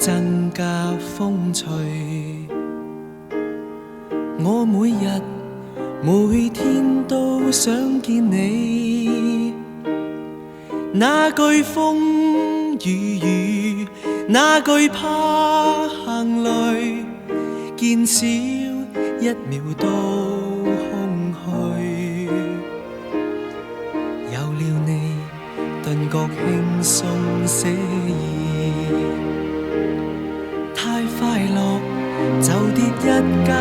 增加風趣。我每日每天都想見你，那句風雨雨，那句怕行雷，見少一秒都空虛。有了你，頓覺輕鬆寫意，太快樂就跌一跤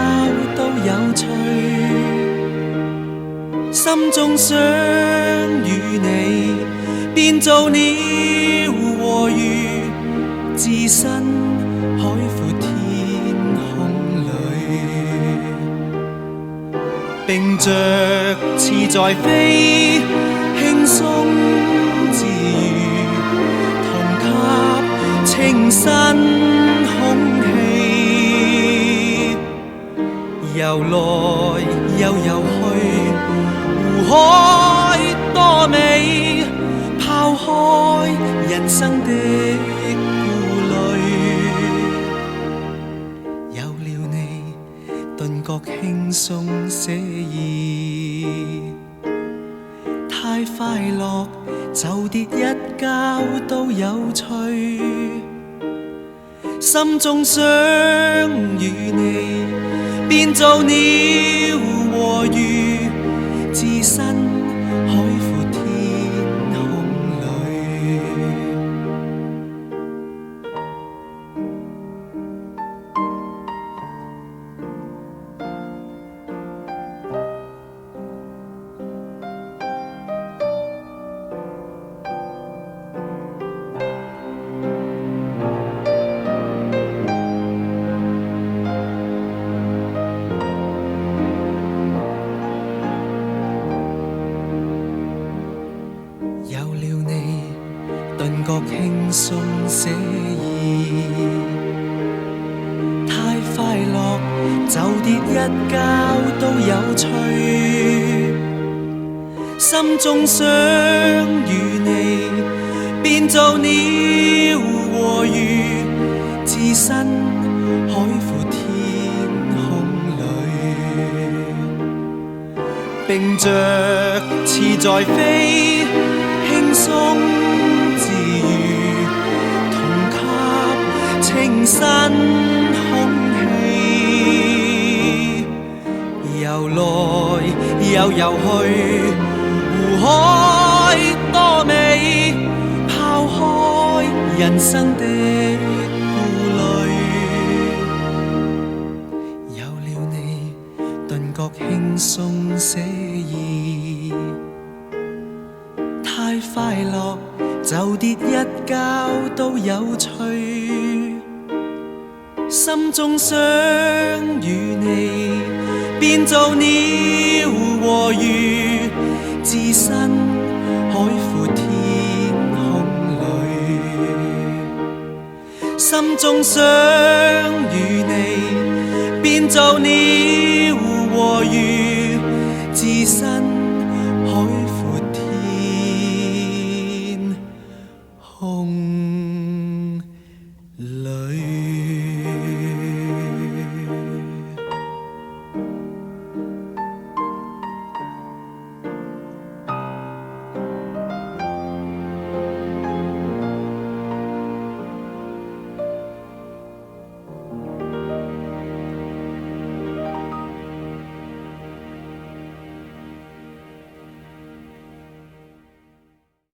都有趣。心中想與你變做鳥和魚，置身海闊天空裏，並着翅在飛，輕鬆自如，同吸清新空氣，游來又游去，湖海多美，拋開人生的顧慮。有了你，頓覺輕鬆寫意，太快樂就跌一跤都有趣。心中想與你變做鳥和魚，置身海闊天空裏。有了你，頓覺輕鬆寫意，太快樂就跌一跤都有趣。心中想與你變做鳥和魚，置身海闊天空裏，並着翅在飛，輕鬆自如，同吸清新空氣，游來又游去，湖海多美，拋開人生的顧慮。有了你，頓覺輕鬆寫意，太快樂就跌一跤都有趣。心中想與你變做鳥和魚，置身海闊天空裏。心中想與你變做鳥和魚，置身